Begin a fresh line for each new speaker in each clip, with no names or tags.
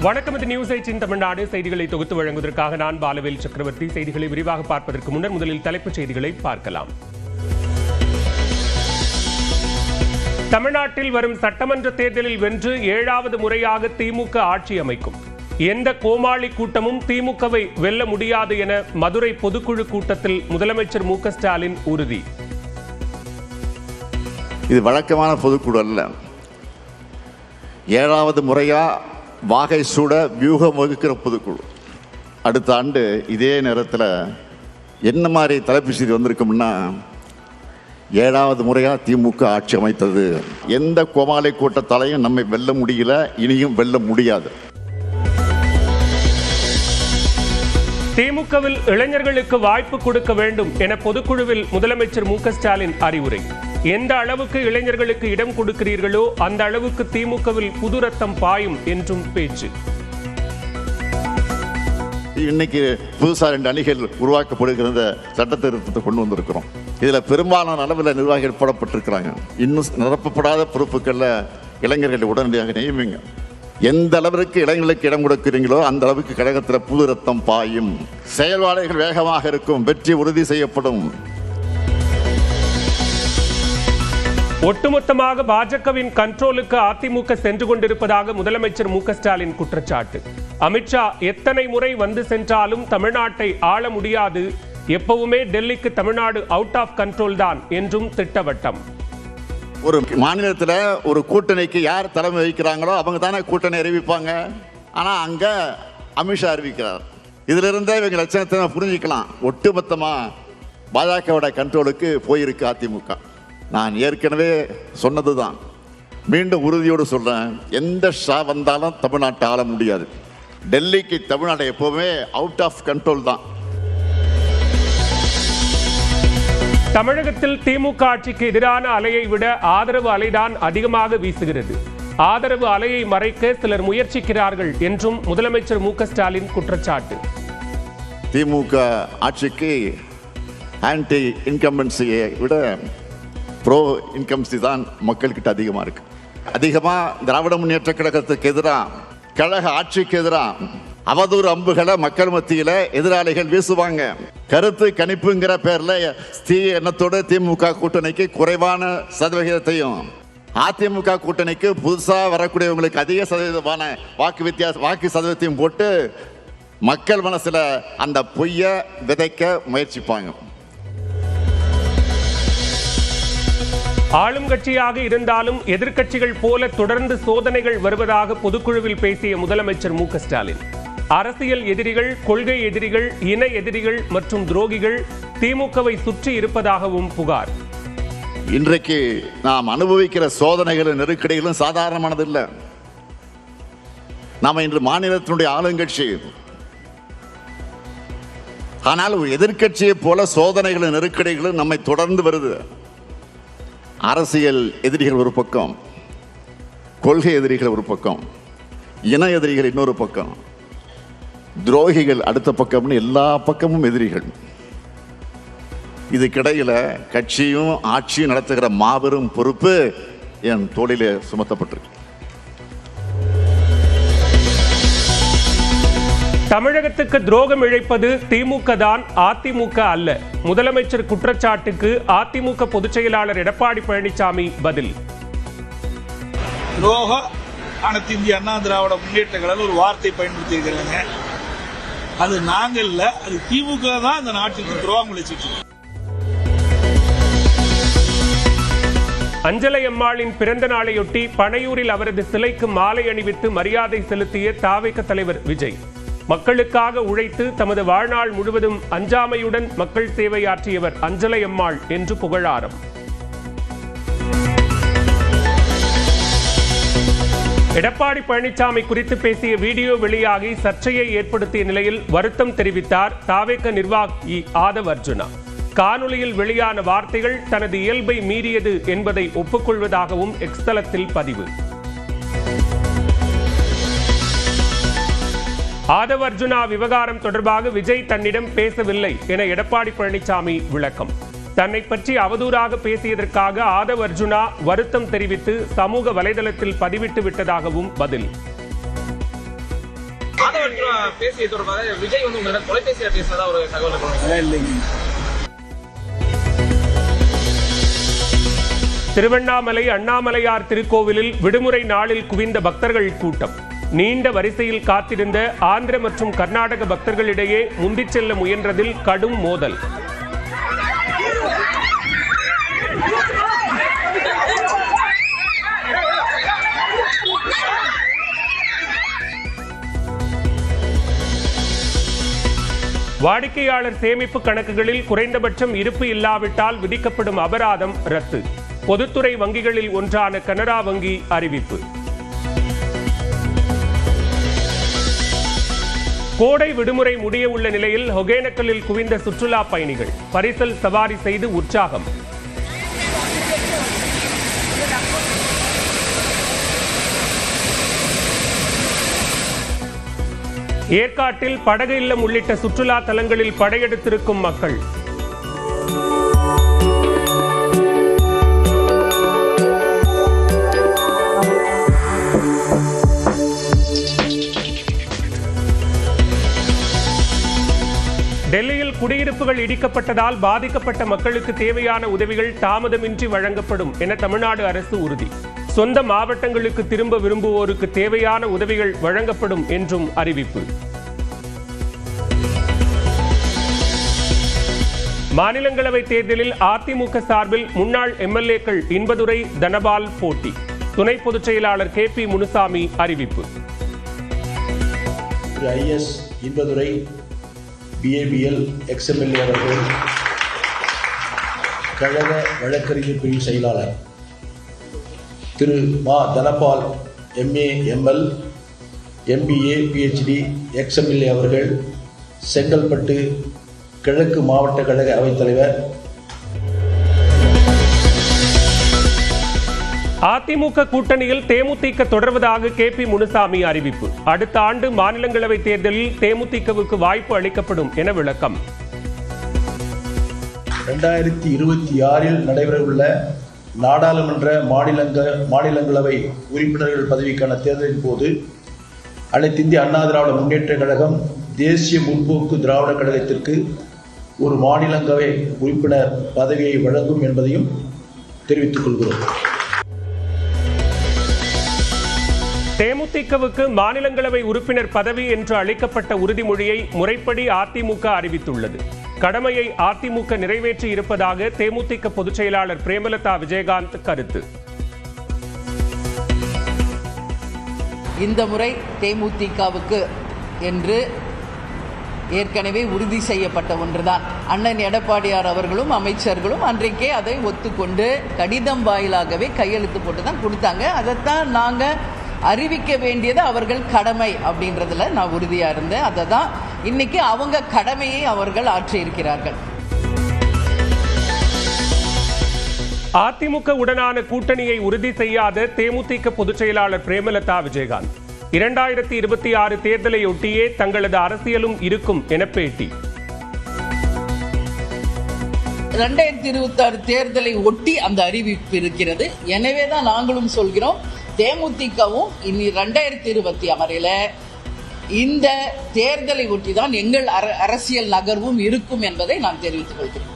வணக்கம். இது நியூஸ் 8 தமிழ்நாடு செய்திகளை தொகுத்து வழங்குவதற்காக நான் பாலவேல் சக்கரவர்த்தி. செய்திகளை விரிவாக பார்ப்பதற்கு முன்னர் முதலில் தலைப்புச் செய்திகளை பார்க்கலாம். தமிழ்நாட்டில் வரும் சட்டமன்ற தேர்தலில் வென்று 7வது முறையாக திமுக ஆட்சி அமைக்கும். எந்த கோமாளி கூட்டமும் திமுகவை வெல்ல முடியாது என மதுரை பொதுக்குழு கூட்டத்தில் முதலமைச்சர் மு க ஸ்டாலின் உறுதி.
இது வழக்கமான பொதுக்குழு அல்ல. 7வது முறையா வாகை சூட வியூகம் வகுக்கிற பொதுக்குழு. அடுத்த ஆண்டு இதே நேரத்தில் என்ன மாதிரி தலைப்பு செய்தி வந்திருக்கும்னா, 7வது முறையா திமுக ஆட்சி அமைத்தது. எந்த கோமாளி கூட்டத்தாலையும் நம்மை வெல்ல முடியல, இனியும் வெல்ல முடியாது.
திமுகவில் இளைஞர்களுக்கு வாய்ப்பு கொடுக்க வேண்டும் என பொதுக்குழுவில் முதலமைச்சர் மு க ஸ்டாலின் அறிவுரை. எந்த அளவுக்கு இளைஞர்களுக்கு இடம் கொடுக்கிறீர்களோ அந்த அளவுக்கு திமுகவில் புது ரத்தம் பாயும் என்றும் பேச்சு.
இன்னைக்கு புதுசாக 2 அணிகள் உருவாக்கப்படுகிற சட்ட திருத்தத்தை கொண்டு வந்திருக்கிறோம். இதில் பெரும்பாலான அளவில் நிர்வாகிகள் போடப்பட்டிருக்கிறாங்க. இன்னும் நிரப்பப்படாத பொறுப்புகளில் இளைஞர்களை உடனடியாக நியமிங்க. எந்த அளவிற்கு இளைஞர்களுக்கு இடம் கொடுக்கிறீங்களோ அந்த அளவுக்கு கழகத்தில் புது ரத்தம் பாயும். செயல்பாடுகள் வேகமாக இருக்கும். வெற்றி உறுதி செய்யப்படும்.
ஒட்டுமொத்தமாக பாஜகவின் கண்ட்ரோலுக்கு அதிமுக சென்று கொண்டிருப்பதாக முதலமைச்சர் மு க ஸ்டாலின் குற்றச்சாட்டு. அமித்ஷா எத்தனை முறை வந்து சென்றாலும் தமிழ்நாட்டை ஆள முடியாது, எப்பவுமே டெல்லிக்கு தமிழ்நாடு அவுட் ஆஃப் கண்ட்ரோல் தான் என்றும் திட்டவட்டம்.
ஒரு மாநிலத்தில் ஒரு கூட்டணிக்கு யார் தலைமை வகிக்கிறாங்களோ அவங்க தானே கூட்டணி அறிவிப்பாங்க. ஆனால் அங்கே அமித்ஷா அறிவிக்கிறார். இதிலிருந்தே இவங்க லட்சணத்தை புரிஞ்சிக்கலாம். ஒட்டுமொத்தமாக பாஜகவோட கண்ட்ரோலுக்கு போயிருக்கு அதிமுக. நான் ஏற்கனவே சொன்னது தான், மீண்டும் உறுதியோடு சொல்கிறேன். எந்த ஷா வந்தாலும் தமிழ்நாட்டை ஆள முடியாது. டெல்லிக்கு தமிழ்நாடு எப்போவுமே அவுட் ஆஃப் கண்ட்ரோல் தான்.
தமிழகத்தில் திமுக ஆட்சிக்கு எதிரான அலையை விட ஆதரவு அலைதான் அதிகமாக வீசுகிறது. ஆதரவு அலையை மறைக்க சிலர் முயற்சிக்கிறார்கள் என்றும் முதலமைச்சர் மு க ஸ்டாலின் குற்றச்சாட்டு.
திமுக ஆட்சிக்கு ஆன்டி இன்கம்பன்சியை விட ப்ரோ இன்கம்சி தான் மக்கள்கிட்ட அதிகமாக இருக்கு. அதிகமாக திராவிட முன்னேற்ற கழகத்துக்கு எதிராக, கழக ஆட்சிக்கு எதிராக அவதூறு அம்புகளை மக்கள் மத்தியில் எதிராளிகள் வீசுவாங்க. கருத்து கணிப்புங்கிற பேரில் எண்ணத்தோடு திமுக கூட்டணிக்கு குறைவான சதவிகிதத்தையும், அதிமுக கூட்டணிக்கு புதுசாக வரக்கூடியவங்களுக்கு அதிக சதவீதமான வாக்கு சதவீதத்தையும் போட்டு மக்கள் மனசில் அந்த பொய்யை விதைக்க முயற்சிப்பாங்க.
ஆளும் கட்சியாக இருந்தாலும் எதிர்க்கட்சிகள் போல தொடர்ந்து சோதனைகள் வருவதாக பொதுக்குழுவில் பேசிய முதலமைச்சர் மு க ஸ்டாலின். அரசியல் எதிரிகள், கொள்கை எதிரிகள், இன எதிரிகள் மற்றும் துரோகிகள் திமுகவை சுற்றி இருப்பதாகவும் புகார்.
இன்றைக்கு நாம் அனுபவிக்கிற சோதனைகளும் நெருக்கடிகளும் சாதாரணமானதில்லை. நாம் இன்று மாநிலத்தினுடைய ஆளுங்கட்சி. ஆனால் எதிர்க்கட்சியை போல சோதனைகளும் நெருக்கடிகளும் நம்மை தொடர்ந்து வருது. அரசியல் எதிரிகள் ஒரு பக்கம், கொள்கை எதிரிகள் ஒரு பக்கம், இன எதிரிகள் இன்னொரு பக்கம், துரோகிகள் அடுத்த பக்கம்னு எல்லா பக்கமும் எதிரிகள். இதுக்கிடையில் கட்சியும் ஆட்சியும் நடத்துகிற மாபெரும் பொறுப்பு என் தோளிலே சுமத்தப்பட்டிருக்கு.
தமிழகத்துக்கு துரோகம் இழைப்பது திமுக தான், அதிமுக அல்ல. முதலமைச்சர் குற்றச்சாட்டுக்கு அதிமுக பொதுச் செயலாளர் எடப்பாடி பழனிசாமி பதில்.
துரோகம் அனைத்து இந்திய அண்ணா திராவிட முன்னேற்ற கழகம் ஒரு வார்த்தை பயன்படுத்தி இருக்கிறாங்க. அது நாங்க இல்ல, அது திமுக தான் இந்த நாட்டுக்கு துரோகம் இழைச்சிட்டு.
அஞ்சலை அம்மாளின் பிறந்த நாளையொட்டி பனையூரில் அவரது சிலைக்கு மாலை அணிவித்து மரியாதை செலுத்திய தாவேக தலைவர் விஜய். மக்களுக்காக உழைத்து தமது வாழ்நாள் முழுவதும் அஞ்சாமையுடன் மக்கள் சேவையாற்றியவர் அஞ்சலை அம்மாள் என்று புகழாரம். எடப்பாடி பழனிசாமி குறித்து பேசிய வீடியோ வெளியாகி சர்ச்சையை ஏற்படுத்திய நிலையில் வருத்தம் தெரிவித்தார் தாவேக நிர்வாகி ஆதவ் அர்ஜுனா. காணொலியில் வெளியான வார்த்தைகள் தனது இயல்பை மீறியது என்பதை ஒப்புக்கொள்வதாகவும் எக்ஸ் தளத்தில் பதிவு. ஆதவ் அர்ஜுனா விவகாரம் தொடர்பாக விஜய் தன்னிடம் பேசவில்லை என எடப்பாடி பழனிசாமி விளக்கம். தன்னை பற்றி அவதூறாக பேசியதற்காக ஆதவ் அர்ஜுனா வருத்தம் தெரிவித்து சமூக வலைதளத்தில் பதிவிட்டு விட்டதாகவும் பதில்.
பேசிய தொடர்பாக விஜய் வந்து உங்களிடம் தொலைபேசியில் பேசினதா ஒரு தகவல்
இல்லைங்க.
திருவண்ணாமலை அண்ணாமலையார் திருக்கோவிலில் விடுமுறை நாளில் குவிந்த பக்தர்கள் கூட்டம். நீண்ட வரிசையில் காத்திருந்த ஆந்திர மற்றும் கர்நாடக பக்தர்களிடையே முந்திச் செல்ல முயன்றதில் கடும் மோதல். வாடிக்கையாளர் சேமிப்பு கணக்குகளில் குறைந்தபட்சம் இருப்பு இல்லாவிட்டால் விதிக்கப்படும் அபராதம் ரத்து. பொதுத்துறை வங்கிகளில் ஒன்றான கனரா வங்கி அறிவிப்பு. கோடை விடுமுறை முடிய உள்ள நிலையில் ஒகேனக்கலில் குவிந்த சுற்றுலா பயணிகள் பரிசல் சவாரி செய்து உற்சாகம். ஏற்காட்டில் படகு இல்லம் உள்ளிட்ட சுற்றுலா தலங்களில் படையெடுத்திருக்கும் மக்கள். டெல்லியில் குடியிருப்புகள் இடிக்கப்பட்டதால் பாதிக்கப்பட்ட மக்களுக்கு தேவையான உதவிகள் தாமதமின்றி வழங்கப்படும் என தமிழ்நாடு அரசு உறுதி. சொந்த மாவட்டங்களுக்கு திரும்ப விரும்புவோருக்கு தேவையான உதவிகள் வழங்கப்படும் என்றும் அறிவிப்பு. மாநிலங்களவை தேர்தலில் அதிமுக சார்பில் முன்னாள் எம்எல்ஏக்கள் இன்பதுரை தனபால் போட்டி. துணை பொதுச் செயலாளர் KP முனுசாமி அறிவிப்பு.
IS இன்பதுரை BABL XMLA அவர்கள், கழக வழக்கறிஞர் பிரிவு செயலாளர் திரு மா Dhanapal MA ML MBA PhD XMLA அவர்கள், செங்கல்பட்டு கிழக்கு மாவட்ட கழக அவைத்தலைவர்.
அதிமுக கூட்டணியில் தேமுதிக தொடர்வதாக KP முனுசாமி அறிவிப்பு. அடுத்த ஆண்டு மாநிலங்களவை தேர்தலில் தேமுதிகவுக்கு வாய்ப்பு அளிக்கப்படும் என விளக்கம்.
2026 நடைபெறவுள்ள நாடாளுமன்ற மாநிலங்களவை உறுப்பினர்கள் பதவிக்கான தேர்தலின் போது அனைத்து இந்திய அண்ணா திராவிட முன்னேற்ற கழகம் தேசிய முற்போக்கு திராவிட கழகத்திற்கு ஒரு மாநிலங்களவை உறுப்பினர் பதவியை வழங்கும் என்பதையும் தெரிவித்துக் கொள்கிறோம்.
தேமுதிகவுக்கு மாநிலங்களவை உறுப்பினர் பதவி என்று அளிக்கப்பட்ட உறுதிமொழியை முறைப்படி அதிமுக அறிவித்துள்ளது. கடமையை அதிமுக நிறைவேற்றி இருப்பதாக தேமுதிக பொதுச் செயலாளர் பிரேமலதா விஜயகாந்த் கருத்து.
இந்த முறை தேமுதிகவுக்கு என்று ஏற்கனவே உறுதி செய்யப்பட்ட ஒன்றுதான். அண்ணன் எடப்பாடியார் அவர்களும் அமைச்சர்களும் அன்றைக்கே அதை ஒத்துக்கொண்டு கடிதம் வாயிலாகவே கையெழுத்து போட்டு தான் கொடுத்தாங்க. அதைத்தான் நாங்கள் அறிவிக்க வேண்டியது அவர்கள் கடமை அப்படின்றதுல நான் உறுதியாக இருந்தேன். அதை தான் இன்னைக்கு அவங்க கடமையை அவர்கள் ஆற்றியிருக்கிறார்கள்.
அதிமுக உடனான கூட்டணியை உறுதி செய்யாத தேமுதிக பொதுச் செயலாளர் பிரேமலதா விஜயகாந்த் 2026 தேர்தலையொட்டியே தங்களது அரசியலும் இருக்கும் என பேட்டி.
2026 தேர்தலை ஒட்டி அந்த அறிவிப்பு இருக்கிறது. எனவே தான் நாங்களும் சொல்கிறோம், தேமுதிகவும் இனி 2026 இந்த தேர்தலை ஒட்டி தான் எங்கள் அரசியல் நகர்வும் இருக்கும் என்பதை நான் தெரிவித்துக் கொள்கிறேன்.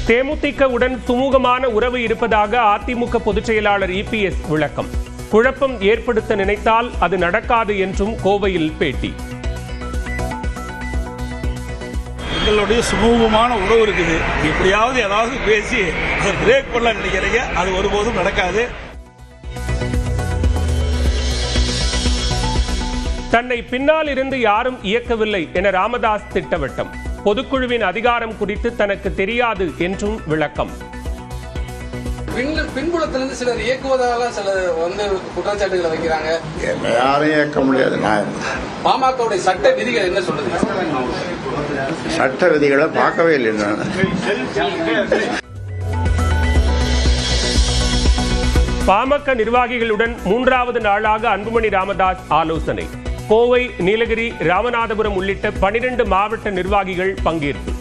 தேமுதிகவுடன் சுமூகமான உறவு இருப்பதாக அதிமுக பொதுச் செயலாளர் EPS விளக்கம். குழப்பம் ஏற்படுத்த நினைத்தால் அது நடக்காது என்றும் கோவையில் பேட்டி.
எங்களுடைய சுமூகமான உறவு இருக்குது. எப்படியாவது ஏதாவது பேசி அதை பிரேக் பண்ண நினைக்கிறீங்க, அது ஒருபோதும் நடக்காது.
தன்னை பின்னால் இருந்து யாரும் இயக்கவில்லை என ராமதாஸ் திட்டவட்டம். பொதுக்குழுவின் அதிகாரம் குறித்து தனக்கு தெரியாது என்றும் விளக்கம்.
பின்புலத்திலிருந்து சிலர் இயக்குவதாக சிலர் குற்றச்சாட்டுகளை வைக்கிறாங்க.
யாரையும் இயக்க முடியாது.
பாமகவுடைய சட்ட விதிகள் என்ன சொல்லுது?
சட்ட விதிகளை பார்க்கவே இல்லை.
பாமக நிர்வாகிகளுடன் 3வது நாளாக அன்புமணி ராமதாஸ் ஆலோசனை. கோவை, நீலகிரி, ராமநாதபுரம் உள்ளிட்ட 12 மாவட்ட நிர்வாகிகள் பங்கேற்பு.